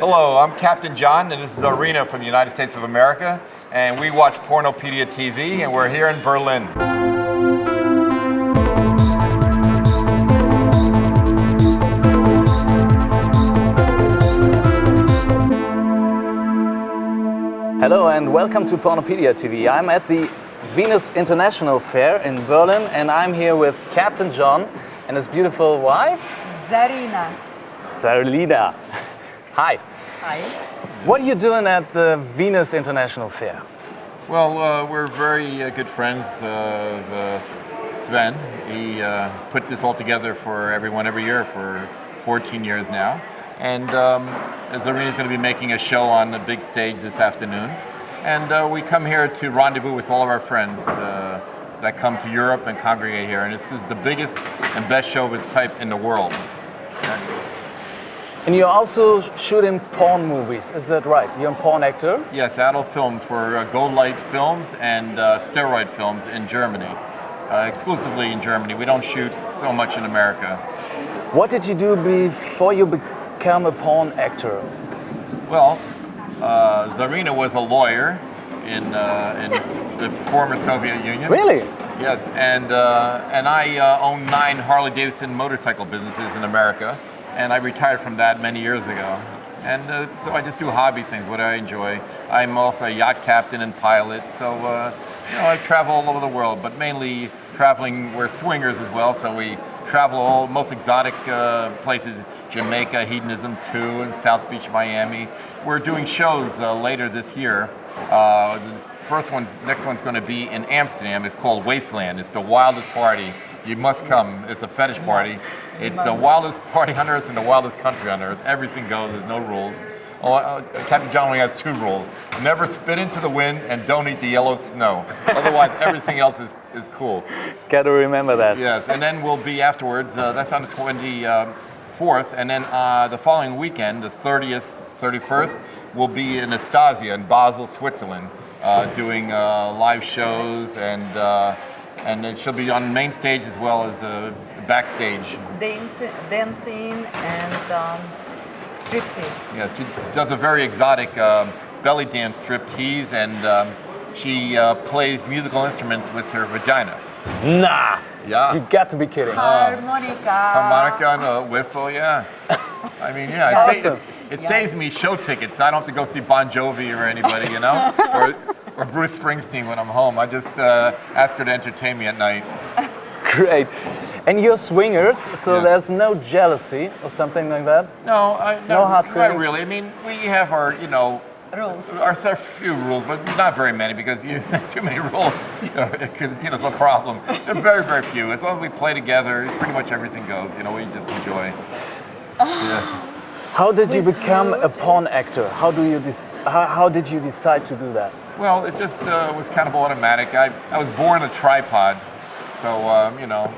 Hello, I'm Captain John, and this is Zarina from the United States of America, and we watch Pornopedia TV, and we're here in Berlin. Hello and welcome to Pornopedia TV. I'm at the Venus International Fair in Berlin, and I'm here with Captain John and his beautiful wife, Zarina. Zarina. Hi. Hi. What are you doing at the Venus International Fair? Well, we're very good friends of Sven. He puts this all together for everyone every year for 14 years now. And Zarina's going to be making a show on the big stage this afternoon. And we come here to rendezvous with all of our friends that come to Europe and congregate here. And this is the biggest and best show of its type in the world. And you're also shooting porn movies, is that right? You're a porn actor? Yes, adult films for Gold Light Films and Steroid Films in Germany. Exclusively in Germany. We don't shoot so much in America. What did you do before you became a porn actor? Well, Zarina was a lawyer in the former Soviet Union. Really? Yes, and I own 9 Harley-Davidson motorcycle businesses in America. And I retired from that many years ago. And so I just do hobby things, what I enjoy. I'm also a yacht captain and pilot, so I travel all over the world, but mainly traveling, we're swingers as well, so we travel all most exotic places, Jamaica, Hedonism 2, and South Beach, Miami. We're doing shows later this year. The next one's going to be in Amsterdam. It's called Wasteland. It's the wildest party. You must come. It's a fetish party. It's the wildest party on earth and the wildest country on earth. Everything goes. There's no rules. Captain John only has 2 rules. Never spit into the wind and don't eat the yellow snow. Otherwise, everything else is cool. Got to remember that. Yes, and then we'll be afterwards. That's on the 24th. And then the following weekend, the 30th, 31st, we'll be in Anastasia in Basel, Switzerland, doing live shows and it should be on main stage as well as backstage. Dancing and striptease. Yes, she does a very exotic belly dance striptease, and she plays musical instruments with her vagina. Nah! Yeah. You got to be kidding. Harmonica and a whistle, yeah. I mean, yeah, awesome. it saves me show tickets. I don't have to go see Bon Jovi or anybody, or Bruce Springsteen when I'm home. I just ask her to entertain me at night. Great. And you're swingers, so there's no jealousy or something like that? No, no hard feelings? Not really. I mean, we have our, rules. Our few rules, but not very many, because too many rules, it's a problem. They're very, very few. As long as we play together, pretty much everything goes. We just enjoy. Yeah. How did you become a porn actor? How did you decide to do that? Well, it just was kind of automatic. I was born a tripod, so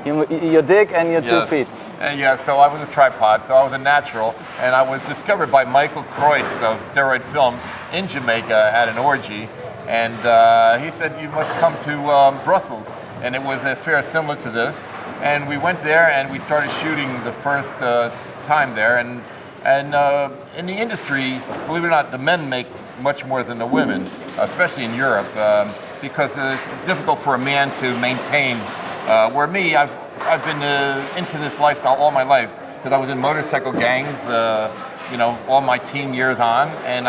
Your dick and your 2 feet. Yeah, so I was a tripod, so I was a natural, and I was discovered by Michael Kreutz of Steroid Films in Jamaica at an orgy, and he said, you must come to Brussels, and it was a fair similar to this, and we went there and we started shooting the first time there, and in the industry, believe it or not, the men make much more than the women, especially in Europe, because it's difficult for a man to maintain. Where me, I've been into this lifestyle all my life, because I was in motorcycle gangs, all my teen years on, and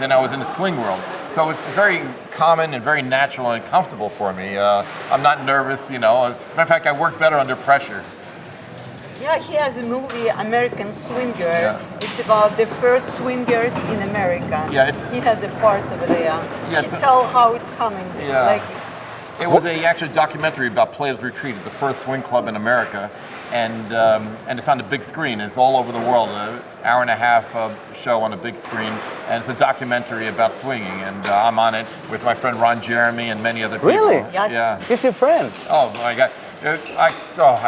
then I was in the swing world. So it's very common and very natural and comfortable for me. I'm not nervous, Matter of fact, I work better under pressure. Yeah, he has a movie, American Swinger. Yeah. It's about the first swingers in America. Yeah, he has a part of it there. Yes. He tell how it's coming. Yeah. It was a actual documentary about Players Retreat. It's the first swing club in America, and it's on the big screen. It's all over the world. An hour and a half show on a big screen, and it's a documentary about swinging. And I'm on it with my friend Ron Jeremy and many other people. Really? Yes. Yeah. He's your friend. Oh my God.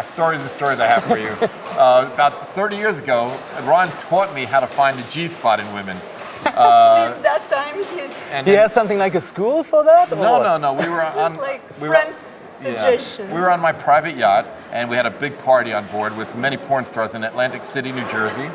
Stories I have for you. About 30 years ago, Ron taught me how to find the G-spot in women. Since that time, He has something like a school for that? No. We were on. like we friends suggestion. We were on my private yacht, and we had a big party on board with many porn stars in Atlantic City, New Jersey,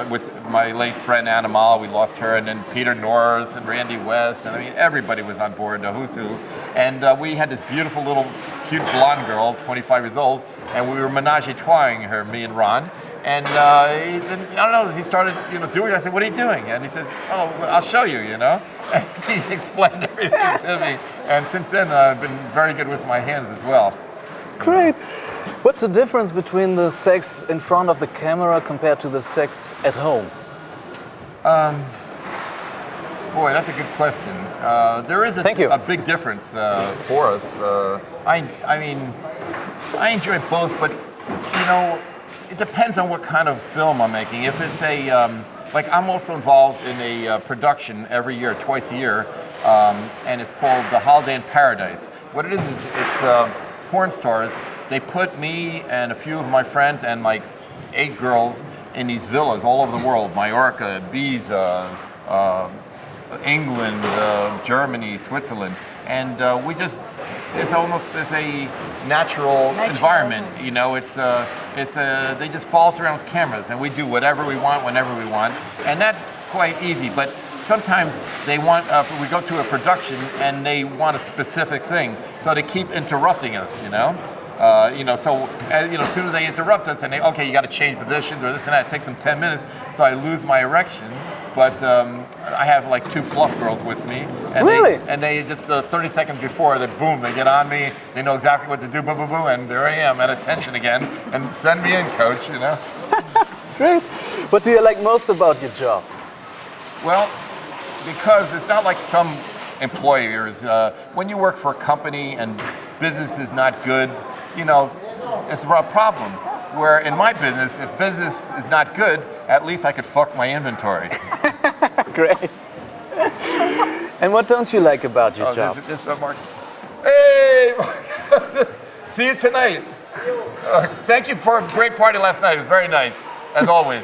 with my late friend Anna, we lost her, and then Peter Norris and Randy West, and I mean, everybody was on board, who's who. And we had this beautiful little cute blonde girl, 25 years old, and we were menage-a-trois-ing her, me and Ron. And he started, doing it. I said, what are you doing? And he says, oh, well, I'll show you, And he explained everything to me. And since then, I've been very good with my hands as well. Great. What's the difference between the sex in front of the camera compared to the sex at home? Boy, that's a good question. There is a big difference for us. I mean, I enjoy both, but, it depends on what kind of film I'm making. If it's like I'm also involved in a production every year, twice a year, and it's called The Holiday in Paradise. What it is it's porn stars. They put me and a few of my friends and like 8 girls in these villas all over the world, Mallorca, Ibiza, England, Germany, Switzerland. And it's a natural environment, they just follow us around with cameras and we do whatever we want, whenever we want. And that's quite easy, but sometimes they want, we go to a production and they want a specific thing, so they keep interrupting us, so as soon as they interrupt us and okay, you got to change positions or this and that, it takes them 10 minutes, so I lose my erection. But I have like 2 fluff girls with me, and really? they just 30 seconds before, they get on me. They know exactly what to do, boom, boom, boom, and there I am at attention again. And send me in, coach. Great. What do you like most about your job? Well, because it's not like some employers. When you work for a company and business is not good, it's a problem. Where in my business, if business is not good, at least I could fuck my inventory. Great. And what don't you like about your job? This Marcus. Hey, Marcus. See you tonight. Thank you for a great party last night. It was very nice, as always.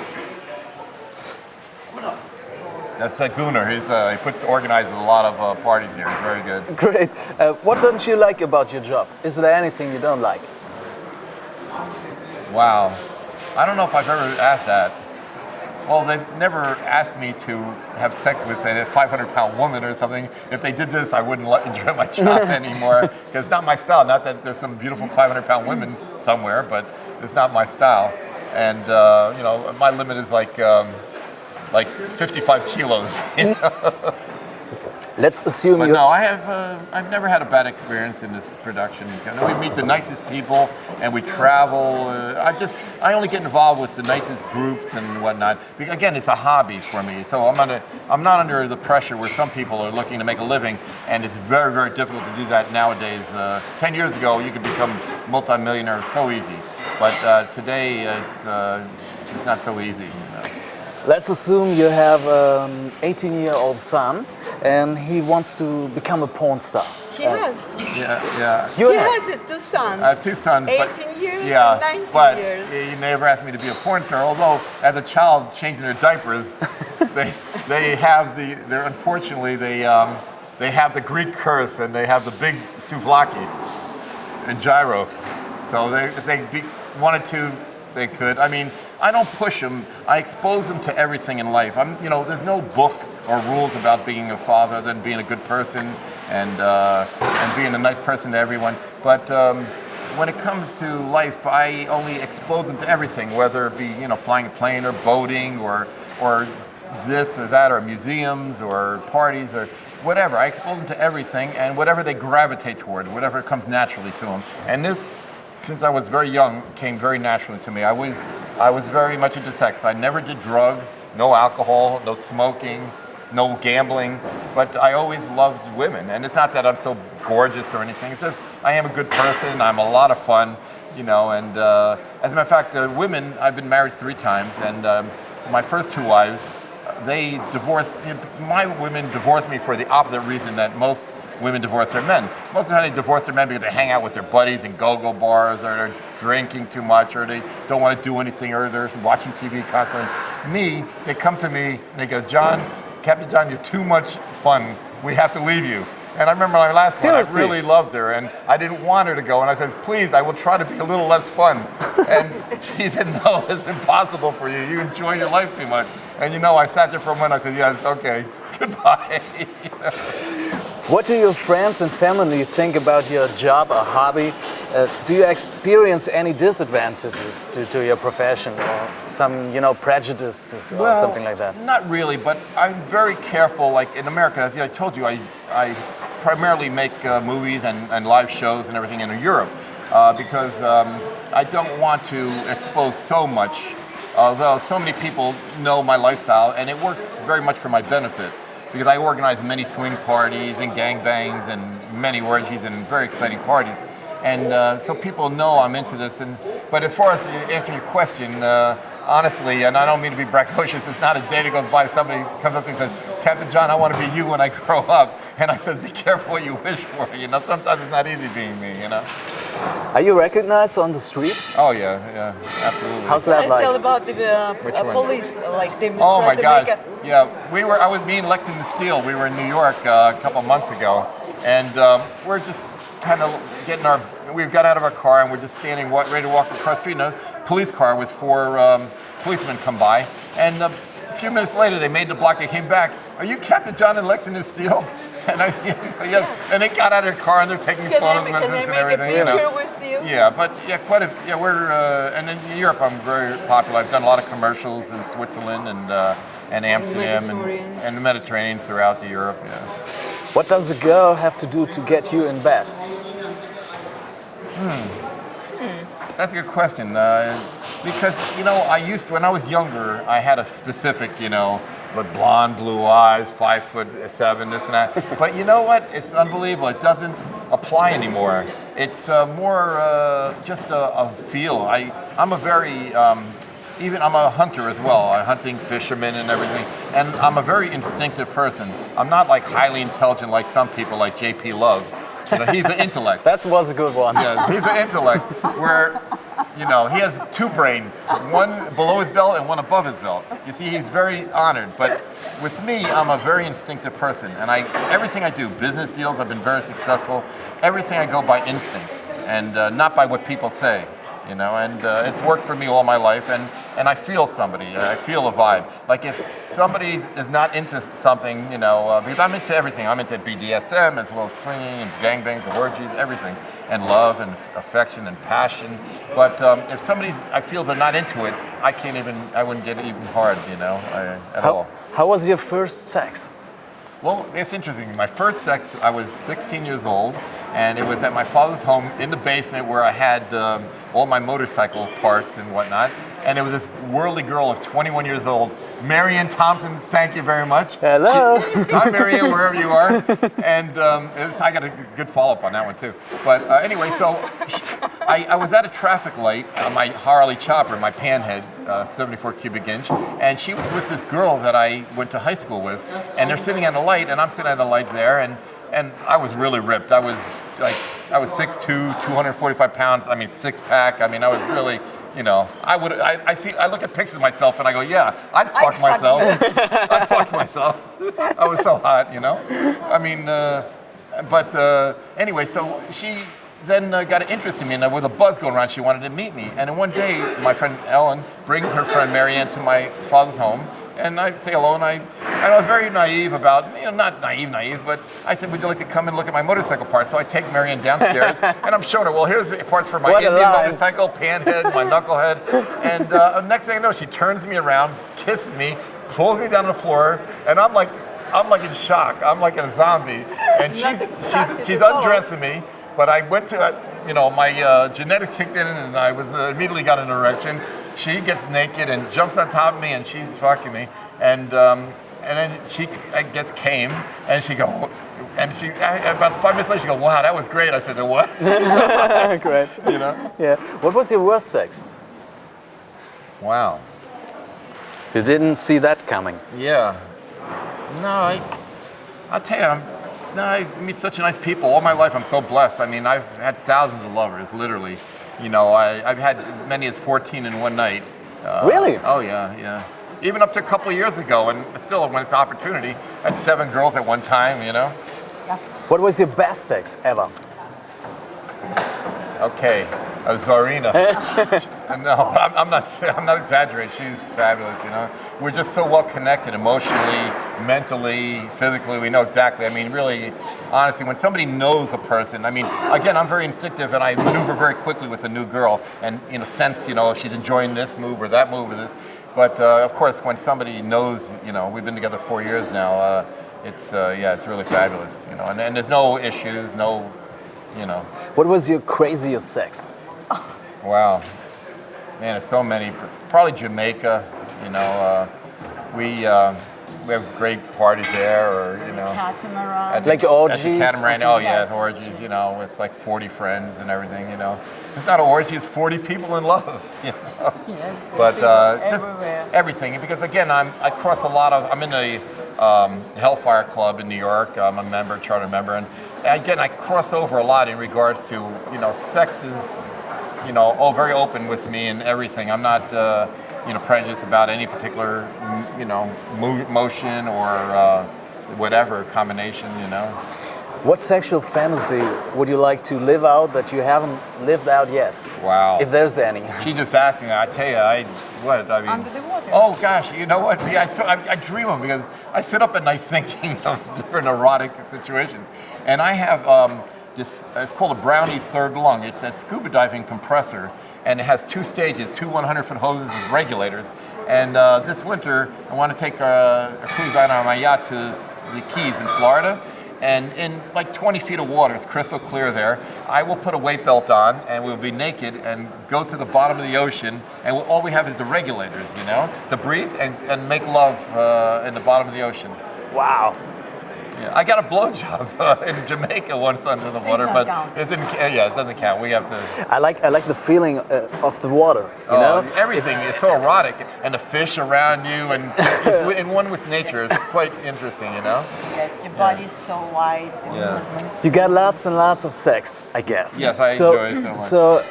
That's Gunnar. He organizes a lot of parties here. It's very good. Great. What don't you like about your job? Is there anything you don't like? Wow. I don't know if I've ever asked that. Well, they've never asked me to have sex with a 500-pound woman or something. If they did this, I wouldn't enjoy my job anymore. Because it's not my style. Not that there's some beautiful 500-pound women somewhere, but it's not my style. And, my limit is like 55 kilos. Let's assume but no, I've never had a bad experience in this production. We meet the nicest people and we travel. I only get involved with the nicest groups and whatnot. Again, it's a hobby for me. So I'm not under the pressure where some people are looking to make a living, and it's very, very difficult to do that nowadays. 10 years ago, you could become multimillionaire so easy. But today, it's not so easy. Let's assume you have an 18-year-old son and he wants to become a porn star. He has. Yeah. He has 2 sons. I have 2 sons. 18 years and 19 years. He never asked me to be a porn star, although as a child changing their diapers, they have unfortunately they have the Greek curse and they have the big souvlaki and gyro. So if they wanted to, they could. I mean, I don't push them. I expose them to everything in life. There's no book or rules about being a father than being a good person and being a nice person to everyone. But when it comes to life, I only expose them to everything, whether it be flying a plane or boating or this or that or museums or parties or whatever. I expose them to everything and whatever they gravitate toward, whatever comes naturally to them. And this, since I was very young, came very naturally to me. I was very much into sex. I never did drugs, no alcohol, no smoking, no gambling, but I always loved women. And it's not that I'm so gorgeous or anything. It's just I am a good person. I'm a lot of fun, and as a matter of fact, women, I've been married 3 times, and my first 2 wives, they divorced, my women divorced me for the opposite reason that most women divorce their men. Most of the time they divorce their men because they hang out with their buddies in go-go bars, or they're drinking too much, or they don't want to do anything, or they're watching TV constantly. Me, they come to me and they go, Captain John, you're too much fun. We have to leave you. And I remember my last Seriously? one, I really loved her, and I didn't want her to go. And I said, please, I will try to be a little less fun. And she said, no, it's impossible for you. You enjoy your life too much. And you know, I sat there for a minute. I said, yes, okay, goodbye. What do your friends and family think about your job or hobby? Do you experience any disadvantages to your profession, or some, prejudices or something like that? Not really, but I'm very careful. Like in America, as I told you, I primarily make movies and live shows and everything in Europe because I don't want to expose so much, although so many people know my lifestyle, and it works very much for my benefit. Because I organize many swing parties and gangbangs and many orgies and very exciting parties. And so people know I'm into this. But as far as answering your question, honestly, and I don't mean to be braggadocious, it's not a day that goes by somebody comes up to me and says, Captain John, I want to be you when I grow up. And I said, be careful what you wish for. Sometimes it's not easy being me, Are you recognized on the street? Oh, yeah, absolutely. How's that like? Tell about the police, like they Oh tried my to gosh! make I was me and Lexington Steele. We were in New York a couple months ago, and we're just kind of we got out of our car and we're just standing ready to walk across the street. And a police car with 4 policemen come by, and a few minutes later they made the block. They came back. Are you Captain John and Lexington Steele? And and they got out of their car and they're taking photos with us and everything. Can I make a picture with you? Yeah, but we're and in Europe I'm very popular. I've done a lot of commercials in Switzerland and Amsterdam and the Mediterranean throughout Europe. Yeah. What does a girl have to do to get you in bed? That's a good question. Because when I was younger, I had a specific, with blonde, blue eyes, 5'7", this and that. But you know what? It's unbelievable. It doesn't apply anymore. It's more just a feel. I'm a very, I'm a hunter as well. I'm hunting fishermen and everything. And I'm a very instinctive person. I'm not like highly intelligent like some people like J.P. Love. He's an intellect. That was a good one. Yeah, he's an intellect where, he has 2 brains, one below his belt and one above his belt. You see, he's very honored. But with me, I'm a very instinctive person. And everything I do, business deals, I've been very successful. Everything I go by instinct and not by what people say. And it's worked for me all my life, and I feel somebody, I feel a vibe. Like if somebody is not into something, because I'm into everything. I'm into BDSM as well as swinging and gangbangs and orgies, everything, and love and affection and passion. But if I feel they're not into it, I wouldn't get even hard, at all. How was your first sex? Well, it's interesting. My first sex, I was 16 years old, and it was at my father's home in the basement where I had all my motorcycle parts and whatnot. And it was this worldly girl of 21 years old, Marianne Thompson. Thank you very much. Hello. Hi, Marianne, wherever you are. And I got a good follow-up on that one, too. But anyway, so I was at a traffic light on my Harley chopper, my Panhead, 74 cubic inch, and she was with this girl that I went to high school with. And they're sitting at a light, and I'm sitting at a light there, and I was really ripped. I was 6'2", 245 pounds. I mean, 6-pack. I mean, I was really, I look at pictures of myself and I go, yeah, I'd fuck myself. I'd fuck myself. I was so hot, I mean, anyway, so she then got an interest in me, and with a buzz going around, she wanted to meet me. And then one day, my friend Ellen brings her friend Marianne to my father's home. And I say hello, and I was very naive about, not naive, but I said, would you like to come and look at my motorcycle parts? So I take Marianne downstairs, and I'm showing her, well, here's the parts for my Indian motorcycle, Panhead, my knucklehead. And next thing I know, she turns me around, kisses me, pulls me down to the floor, and I'm like in shock. I'm like a zombie. And she's undressing me, but I went to, my genetics kicked in, and I was immediately got an erection. She gets naked and jumps on top of me, and she's fucking me. And then she, I guess, came, and she go, and she about 5 minutes later she go, wow, that was great. I said, it was. Great. Yeah. What was your worst sex? Wow. You didn't see that coming. Yeah. No, I'll tell you, I meet such nice people. All my life, I'm so blessed. I mean, I've had thousands of lovers, literally. I've had many as 14 in one night. Really? Oh, yeah. Even up to a couple of years ago, and still, when it's an opportunity, I had 7 girls at one time, Yes. What was your best sex ever? Okay, Zarina. No, I'm not. I'm not exaggerating. She's fabulous. You know, we're just so well connected emotionally, mentally, physically. We know exactly. I mean, really, honestly, when somebody knows a person, I mean, again, I'm very instinctive, and I maneuver very quickly with a new girl, and in a sense, you know, if she's enjoying this move or that move or this. But of course, when somebody knows, you know, we've been together 4 years now. It's it's really fabulous. You know, and there's no issues, no, you know. What was your craziest sex? Wow, man, it's so many. Probably Jamaica. You know, we have great parties there, or you know, Catamaran. Like at orgies? the catamaran. Oh yeah, Yes. orgies. You know, it's like 40 friends and everything. You know, it's not an orgy; it's 40 people in love. You know? Yes, But just everywhere. everything, because again, I cross a lot of. I'm in the Hellfire Club in New York. I'm a member, charter member, and again, I cross over a lot in regards to, you know, sex is, you know, very open with me and everything. I'm not, you know, prejudiced about any particular, you know, motion or whatever combination, you know. What sexual fantasy would you like to live out that you haven't lived out yet? Wow. If there's any. She just asked me. I tell you, I mean. Under the water. Oh gosh, you know what? Yeah, I dream of them because I sit up at night thinking of different erotic situations, and I have this. It's called a Brownie third lung. It's a scuba diving compressor, and it has 2 stages, 2 100-foot hoses with regulators. And this winter, I want to take a cruise out on my yacht to the Keys in Florida. And in like 20 feet of water, it's crystal clear there, I will put a weight belt on and we'll be naked and go to the bottom of the ocean, and all we have is the regulators, you know, to breathe and make love in the bottom of the ocean. Wow. Yeah. I got a blowjob in Jamaica once under the water, not but count. it didn't. Yeah, it doesn't count. We have to. I like the feeling of the water, you know? Everything. It's so erotic, and the fish around you, and it's in one with nature. It's quite interesting, you know. Yes, your body is so wide. the Yeah. movements. You got lots and lots of sex, I guess. Yes, I enjoy it so much. So,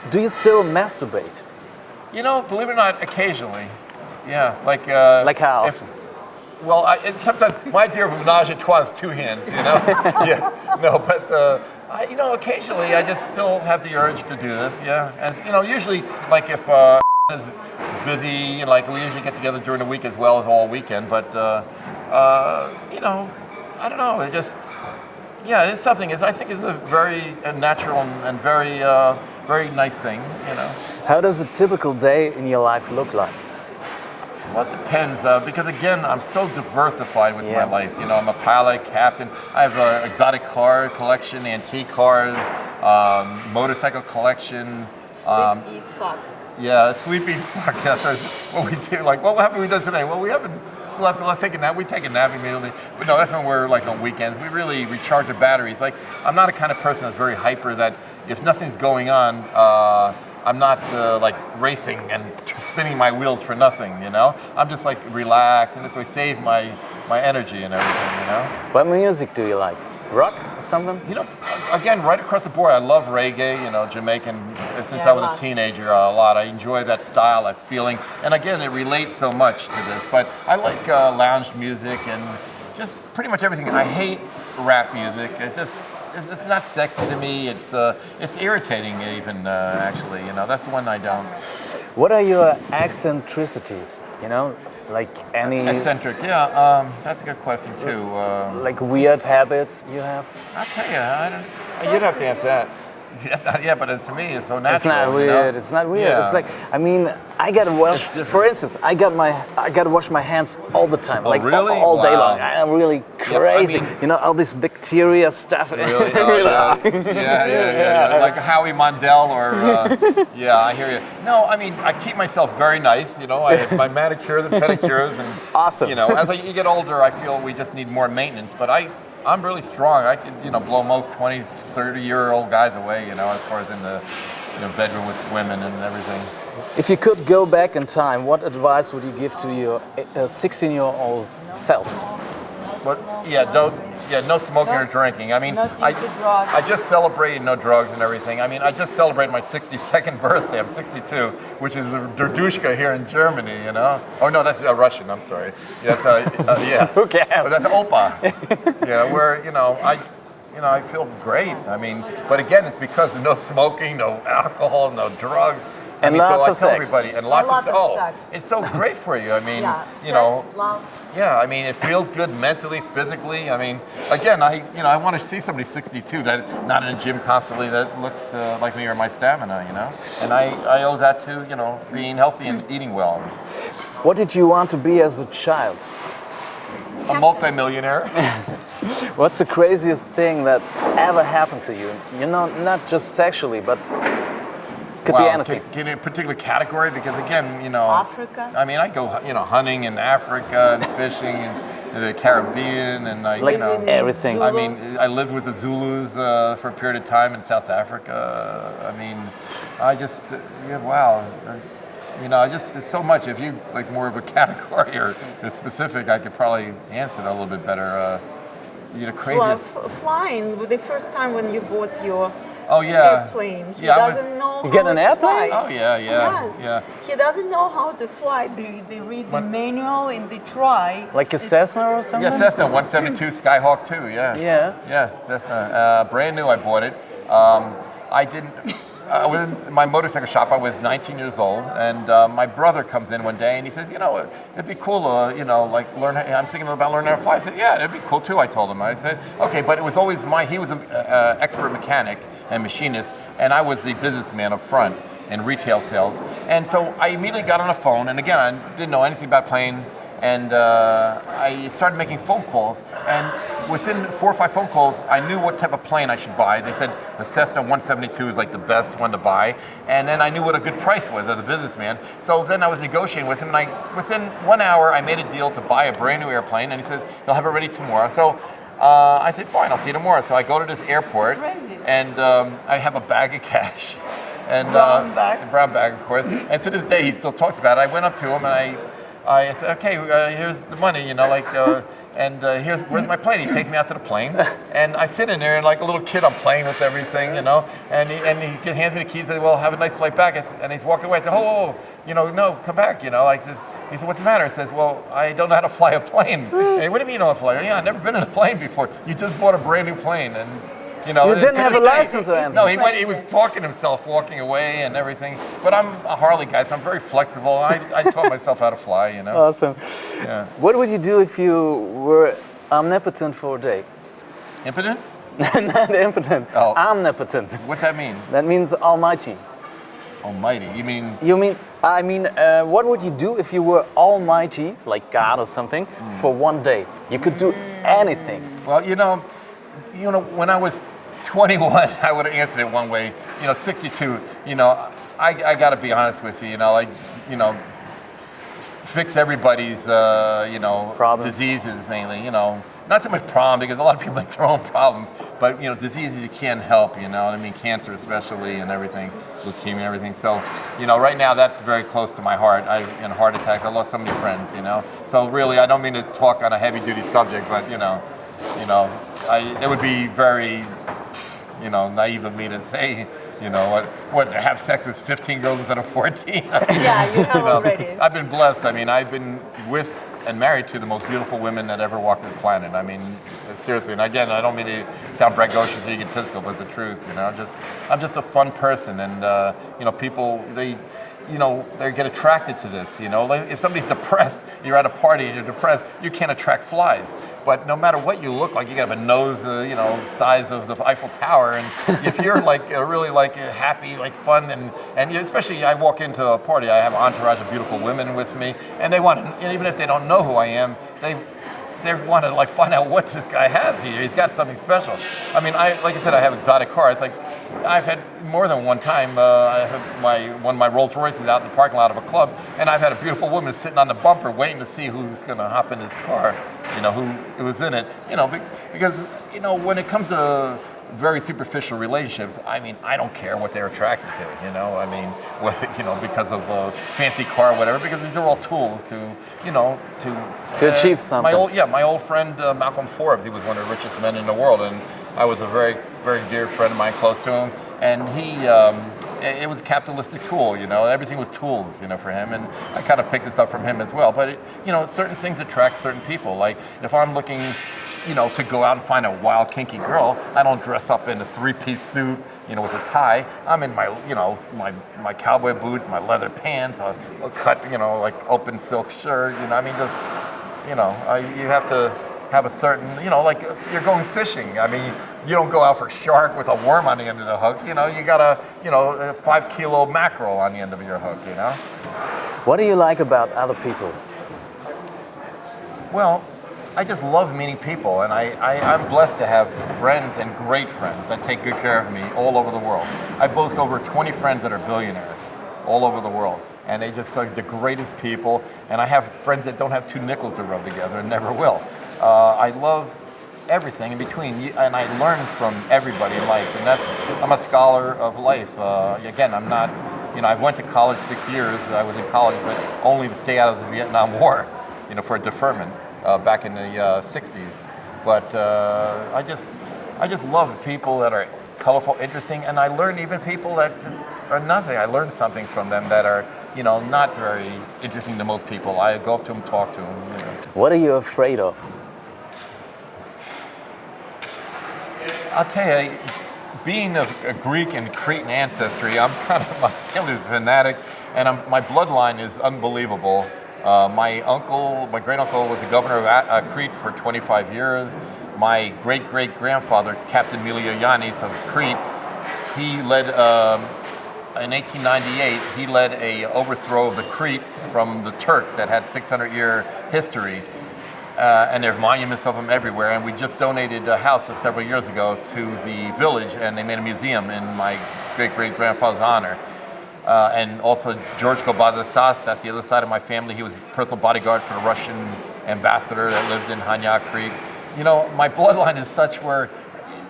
do you still masturbate? You know, believe it or not, occasionally. Yeah, like. Like how if- often? Well, sometimes my idea of a menage a trois is 2 hands, you know? Yeah, no, but, you know, occasionally I just still have the urge to do this, yeah. And, you know, usually, like if is busy, like we usually get together during the week as well as all weekend, but, you know, I don't know, it just, yeah, it's something. I think it's a very natural and very, very nice thing, you know? How does a typical day in your life look like? Well, it depends, because again, I'm so diversified with Yeah. my life. You know, I'm a pilot, captain. I have an exotic car collection, antique cars, motorcycle collection. Eat fuck. Yeah, sleeping. Fuck, that's what we do. Like, what have we done today? Well, we haven't slept, so let's take a nap. We take a nap immediately. But no, that's when we're like on weekends. We really recharge the batteries. Like, I'm not a kind of person that's very hyper that if nothing's going on, I'm not like racing and spinning my wheels for nothing, you know? I'm just like relaxed, and this way save my energy and everything, you know? What music do you like? Rock or something? You know, again, right across the board, I love reggae, you know, Jamaican, since Yeah, I was a a lot. teenager, a lot. I enjoy that style, that feeling. And again, it relates so much to this. But I like lounge music and just pretty much everything. I hate rap music. It's not sexy to me. It's irritating even, actually. You know, that's the one I don't. What are your eccentricities? You know, like any Eccentric, yeah. That's a good question too. like weird habits you have? I'll tell you, I don't. You'd have to answer that. That's not, yeah, but to me, it's so natural. It's not you know? weird. It's not weird. Yeah. It's like, I mean, I gotta wash. It's different. For instance, I gotta wash my hands all the time, Oh, like really? all day Wow. long. I'm really I crazy. mean- You know, all this bacteria stuff. Really? Oh, yeah. Like Howie Mondell or, yeah, I hear you. No, I mean, I keep myself very nice, you know, I have my manicures and pedicures and, Awesome. you know, as you get older, I feel we just need more maintenance, but I'm really strong. I could, you know, blow most 20, 30-year-old guys away, you know, as far as in the, you know, bedroom with women and everything. If you could go back in time, what advice would you give to your 16-year-old self? But yeah, no smoking or drinking. I mean, Not I, into drugs. I just celebrated no drugs and everything. I mean, I just celebrated my 62nd birthday. I'm 62, which is the Derdushka here in Germany, you know? Oh no, that's Russian. I'm sorry. That's, yeah. Who cares? But that's Opa. Yeah, where I feel great. I mean, but again, it's because of no smoking, no alcohol, no drugs. And I mean, lots so I of tell sex. everybody, and lots lot of of oh, sex. it's so great for you. I mean, Yeah, you know, sex, love. yeah. I mean, it feels good mentally, physically. I mean, again, I want to see somebody 62 that not in a gym constantly that looks like me or my stamina, you know. And I owe that to being healthy and eating well. What did you want to be as a child? A multimillionaire. What's the craziest thing that's ever happened to you? You know, not just sexually, but could be anything. Can a particular category? Because again, Africa. I mean, I go, hunting in Africa and fishing in the Caribbean, and Like everything. I mean, I lived with the Zulus for a period of time in South Africa. I mean, I just, wow. It's so much. If you like more of a category or a specific, I could probably answer that a little bit better. Craziest. Flying, the first time when you bought your airplane, he yeah, doesn't know You get how an to airplane? fly. Oh yeah. Yes. Yeah. He doesn't know how to fly. They read the manual and they try. Like a Cessna or something? Yeah, Cessna 172 Skyhawk 2. Yeah. Yeah. Yeah, Cessna. Brand new. I bought it. I didn't. I was in my motorcycle shop. I was 19 years old, and my brother comes in one day and he says, it'd be cool to, learn. I'm thinking about learning how to fly. I said, yeah, it'd be cool too. I told him. I said, okay, but it was always he was an expert mechanic and machinist, and I was the businessman up front in retail sales. And so I immediately got on the phone, and again, I didn't know anything about plane, and I started making phone calls, and within 4 or 5 phone calls, I knew what type of plane I should buy. They said the Cessna 172 is like the best one to buy, and then I knew what a good price was as a businessman. So then I was negotiating with him, and within 1 hour, I made a deal to buy a brand new airplane, and he says he'll have it ready tomorrow. So I said, fine, I'll see you tomorrow. So I go to this airport, and I have a bag of cash. And Brown bag. a brown bag, of course. And to this day, he still talks about it. I went up to him and I said, okay, here's the money, where's my plane? He takes me out to the plane, and I sit in there and like a little kid, I'm playing with everything, and he hands me the keys and says, well, have a nice flight back. And he's walking away. I said, whoa, no, come back, He said, what's the matter? I says, well, I don't know how to fly a plane. Hey, what do you mean you don't know how to fly? Yeah, I've never been in a plane before. You just bought a brand new plane, and you didn't have a license or anything? No, he was talking to himself, walking away and everything. But I'm a Harley guy, so I'm very flexible. I taught myself how to fly, Awesome. Yeah. What would you do if you were omnipotent for a day? Impotent? Not impotent. Oh. Omnipotent. What's that mean? That means almighty. Almighty. You mean? What would you do if you were almighty, like God or something, for one day? You could do anything. Well, when I was 21, I would have answered it one way. 62. I got to be honest with you. Fix everybody's Problems. diseases mainly. Not so much problem because a lot of people make their own problems, but diseases you can't help. Cancer especially and everything, leukemia and everything. So right now that's very close to my heart. In heart attacks, I lost so many friends. So really, I don't mean to talk on a heavy-duty subject, but it would be very, naive of me to say, what have sex with 15 girls instead of 14. Yeah, you have already. I've been blessed. I've been with and married to the most beautiful women that ever walked this planet. Seriously. And again, I don't mean to sound braggadocious or egotistical, but it's the truth. I'm just a fun person, and people they get attracted to this. Like if somebody's depressed, you're at a party and you're depressed, you can't attract flies. But no matter what you look like, you got a nose, size of the Eiffel Tower, and if you're really happy, fun, and especially I walk into a party, I have an entourage of beautiful women with me, and they want to, even if they don't know who I am, they want to find out what this guy has here. He's got something special. Like I said, I have exotic cars. I've had more than one time. I have one of my Rolls Royces out in the parking lot of a club, and I've had a beautiful woman sitting on the bumper waiting to see who's going to hop in this car. Who was in it. Because when it comes to very superficial relationships, I mean, I don't care what they're attracted to, you know. I mean, whether, you know, because of a fancy car or whatever, because these are all tools to, you know, to achieve something. My old friend Malcolm Forbes, he was one of the richest men in the world, and I was a very, very dear friend of mine, close to him, and he. It was a capitalistic tool, you know. Everything was tools, you know, for him, and I kind of picked this up from him as well. But you know, certain things attract certain people. Like if I'm looking, you know, to go out and find a wild, kinky girl, I don't dress up in a three-piece suit, you know, with a tie. I'm in my, you know, my cowboy boots, my leather pants, a cut, you know, like open silk shirt. You know, I mean, just, you know, you have to have a certain, you know, like you're going fishing. I mean, you don't go out for shark with a worm on the end of the hook. You know, you got a, you know, a 5 kilo mackerel on the end of your hook, you know? What do you like about other people? Well, I just love meeting people, and I'm blessed to have friends and great friends that take good care of me all over the world. I boast over 20 friends that are billionaires all over the world, and they just are the greatest people, and I have friends that don't have 2 nickels to rub together and never will. I love everything in between, and I learn from everybody in life, and I'm a scholar of life. Again, I'm not, you know, I went to college 6 years. I was in college, but only to stay out of the Vietnam War, you know, for a deferment back in the 60s. But I just love people that are colorful, interesting, and I learn even people that just are nothing. I learn something from them that are, you know, not very interesting to most people. I go up to them, talk to them. You know. What are you afraid of? I'll tell you, being of a Greek and Cretan ancestry, I'm kind of, my family's fanatic, and my bloodline is unbelievable. My great uncle was the governor of Crete for 25 years. My great-great-grandfather, Captain Milioyannis of Crete, he led, in 1898, he led a overthrow of the Crete from the Turks that had 600-year history. And there are monuments of them everywhere. And we just donated a house several years ago to the village, and they made a museum in my great-great-grandfather's honor. And also George Kobazasas, that's the other side of my family. He was personal bodyguard for the Russian ambassador that lived in Hanya Crete. You know, my bloodline is such where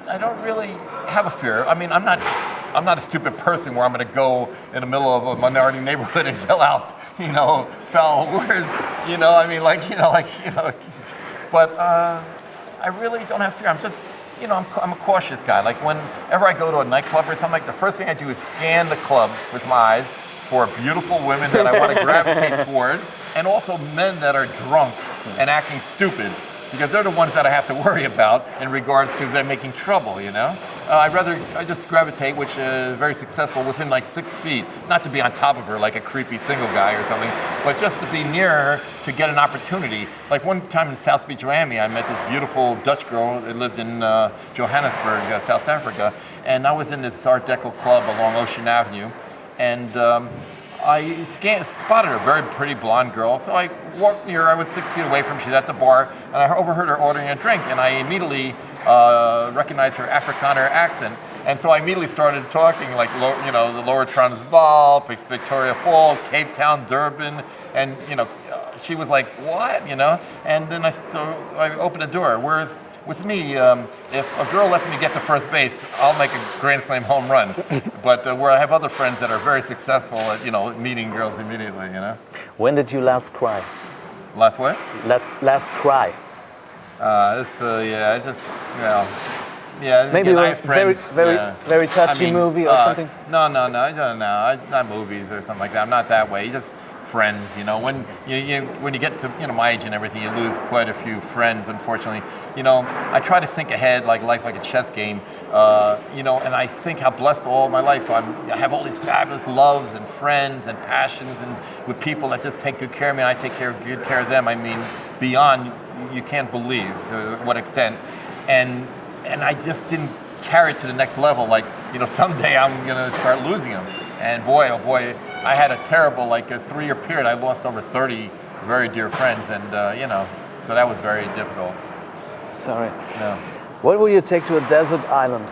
I don't really have a fear. I mean, I'm not a stupid person where I'm going to go in the middle of a minority neighborhood and yell out, you know, foul words. You know, I mean, but I really don't have fear. I'm just, you know, I'm a cautious guy. Like whenever I go to a nightclub or something, like the first thing I do is scan the club with my eyes for beautiful women that I want to gravitate towards, and also men that are drunk and acting stupid, because they're the ones that I have to worry about in regards to them making trouble, you know? I just gravitate, which is very successful, within like 6 feet. Not to be on top of her like a creepy single guy or something, but just to be near her to get an opportunity. Like one time in South Beach, Miami, I met this beautiful Dutch girl that lived in Johannesburg, South Africa, and I was in this Art Deco club along Ocean Avenue, and I spotted a very pretty blonde girl, so I walked near her. I was 6 feet away from her. She's at the bar, and I overheard her ordering a drink, and I immediately recognized her Afrikaner accent. And so I immediately started talking, like, you know, the Lower Transvaal, Victoria Falls, Cape Town, Durban, and, you know, she was like, what, you know? And then I opened the door. Whereas with me, if a girl lets me get to first base, I'll make a Grand Slam home run. But where I have other friends that are very successful at, you know, meeting girls immediately, you know? When did you last cry? Last what? Last cry. Yeah, just, you know, yeah. Maybe again, a very touchy movie or something? No, I don't know. Not movies or something like that. I'm not that way. Just friends, you know. When you get to, you know, my age and everything, you lose quite a few friends, unfortunately. You know, I try to think ahead, like life like a chess game, you know, and I think how blessed all my life I have all these fabulous loves and friends and passions, and with people that just take good care of me, and I take good care of them. I mean, beyond you can't believe to what extent, and I just didn't carry it to the next level. Like, you know, someday I'm gonna start losing them, and boy, oh boy, I had a terrible, like a 3-year period. I lost over 30 very dear friends, and you know, so that was very difficult. Sorry. No. What will you take to a desert island?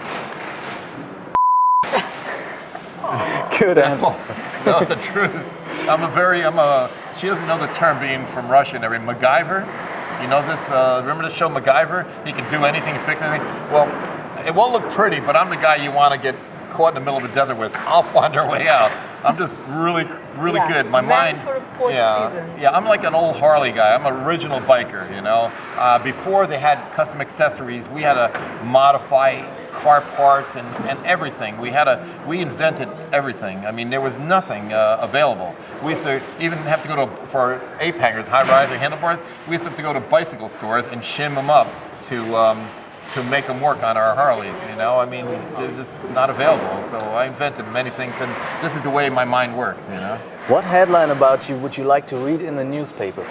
Good answer. That's the truth. She doesn't know the term, being from Russia and everything. MacGyver, you know this, remember the show MacGyver? He can do anything, fix anything. Well, it won't look pretty, but I'm the guy you want to get caught in the middle of a desert with. I'll find our way out. I'm just really good. My mind. For the fourth season. Yeah, I'm like an old Harley guy. I'm an original biker, you know. Before they had custom accessories, we had to modify car parts and everything. We invented everything. I mean, there was nothing available. We used to even have to go for ape hangers, high riser handlebars. We used to have to go to bicycle stores and shim them up to make them work on our Harleys, you know? I mean, they're just not available. So I invented many things, and this is the way my mind works, you know? What headline about you would you like to read in the newspaper?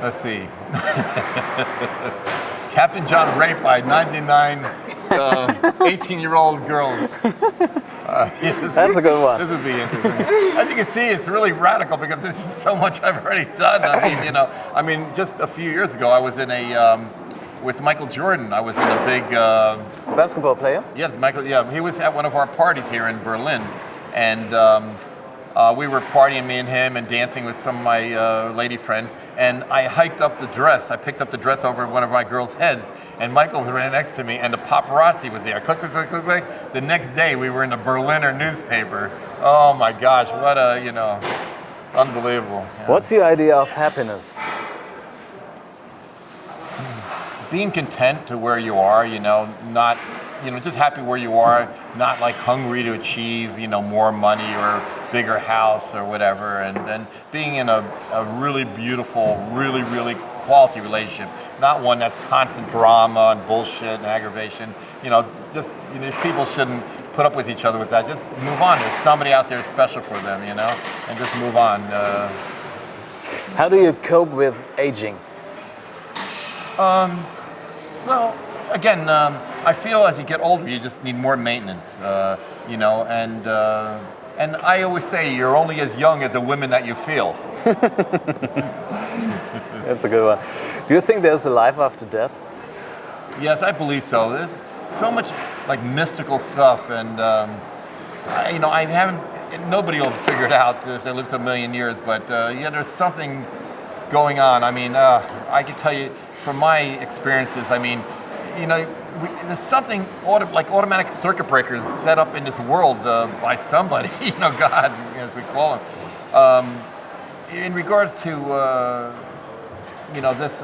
Let's see. Captain John raped by 99 18-year-old girls. That's a good one. This would be interesting. As you can see, it's really radical because there's just so much I've already done. I mean, just a few years ago, I was in with Michael Jordan. I was in a big basketball player. Yes, Michael. Yeah, he was at one of our parties here in Berlin, and we were partying, me and him, and dancing with some of my lady friends. And I hiked up the dress. I picked up the dress over one of my girls' heads. And Michael was right next to me, and the paparazzi was there. Click, click, click, click, click. The next day, we were in the Berliner newspaper. Oh my gosh, what a, unbelievable. Yeah. What's your idea of happiness? Being content to where you are, not, just happy where you are, not like hungry to achieve, more money or bigger house or whatever, and then being in a really beautiful, really, really quality relationship, not one that's constant drama and bullshit and aggravation. People shouldn't put up with each other with that. Just move on. There's somebody out there special for them, and just move on. How do you cope with aging? Well, again, I feel as you get older, you just need more maintenance, and I always say you're only as young as the women that you feel. That's a good one. Do you think there's a life after death? Yes, I believe so. There's so much like mystical stuff, and I haven't. Nobody will figure it out if they live to 1,000,000 years. But there's something going on. I mean, I can tell you from my experiences. I mean, there's something like automatic circuit breakers set up in this world by somebody. God, as we call him. In regards to this.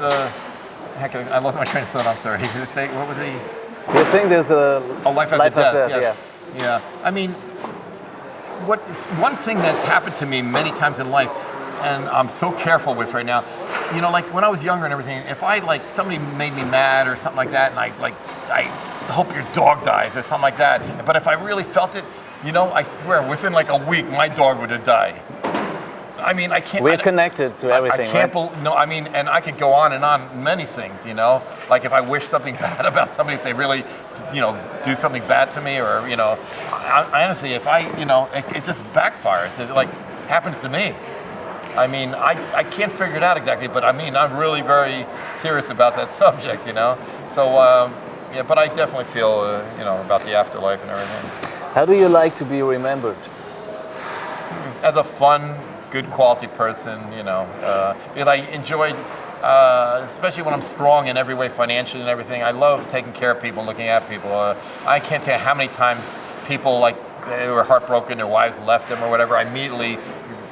Heck, I lost my train of thought. I'm sorry. What was the? You think there's a life after death? Yeah. Yeah. I mean, one thing that's happened to me many times in life, and I'm so careful with right now. Like when I was younger and everything, if somebody made me mad or something like that, and I hope your dog dies or something like that. But if I really felt it, I swear within like a week, my dog would have died. I mean, I can't. We're connected to everything. I can't believe. And I could go on and on many things. Like if I wish something bad about somebody, if they really, do something bad to me, or I honestly, if it just backfires. It like happens to me. I mean, I can't figure it out exactly, but I mean, I'm really very serious about that subject. So but I definitely feel about the afterlife and everything. How do you like to be remembered? As a fun, good quality person, because I enjoyed, especially when I'm strong in every way, financially and everything. I love taking care of people, looking at people. I can't tell you how many times people they were heartbroken, their wives left them or whatever. I immediately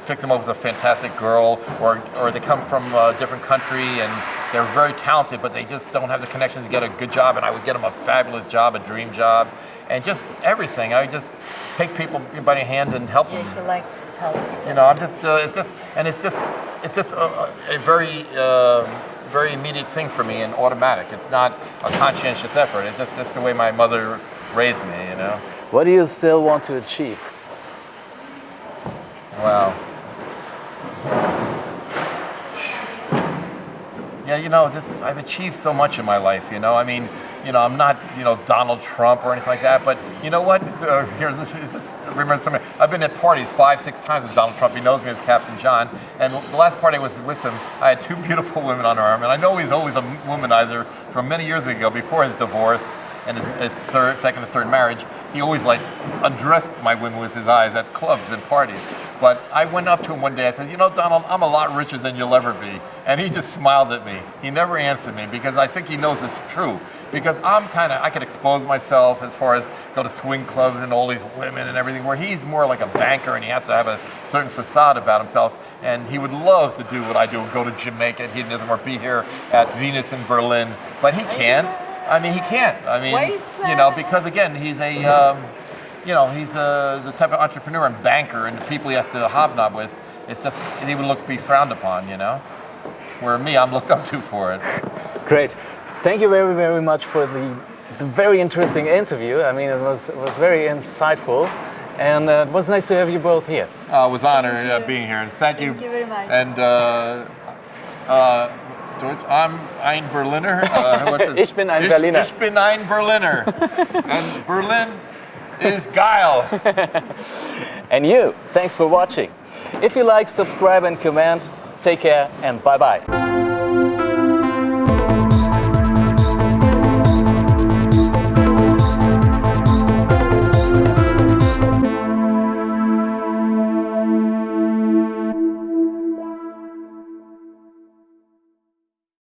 fix them up with a fantastic girl, or they come from a different country and they're very talented, but they just don't have the connections to get a good job, and I would get them a fabulous job, a dream job, and just everything. I would just take people by the hand and help them. You like help. I'm just, it's just a very, very immediate thing for me and automatic. It's not a conscientious effort. It's just the way my mother raised me, What do you still want to achieve? Wow. Yeah, I've achieved so much in my life, I mean, I'm not, Donald Trump or anything like that, but you know what? Remember something. I've been at parties 5-6 times with Donald Trump. He knows me as Captain John. And the last party I was with him, I had 2 beautiful women on our arm. And I know he's always a womanizer from many years ago, before his divorce and his second and third marriage. he always like undressed my women with his eyes at clubs and parties. But I went up to him one day, I said, you know, Donald, I'm a lot richer than you'll ever be. And he just smiled at me. He never answered me because I think he knows it's true. Because I can expose myself as far as go to swing clubs and all these women and everything, where he's more like a banker and he has to have a certain facade about himself. And he would love to do what I do and go to Jamaica, and he doesn't want to be here at Venus in Berlin. But he can. I mean, he can't. I mean, Why is that? you know, because again, he's he's the type of entrepreneur and banker, and the people he has to hobnob with, it's just, he would be frowned upon, you know? Where me, I'm looked up to for it. Great. Thank you very, very much for the very interesting interview. I mean, it was very insightful, and it was nice to have you both here. It was an honor being here, and thank you. Thank you very much. And Deutsch, I'm ein Berliner. Ich bin ein Berliner. Ich bin ein Berliner. And Berlin is geil. And you, thanks for watching. If you like, subscribe and comment. Take care, and bye-bye.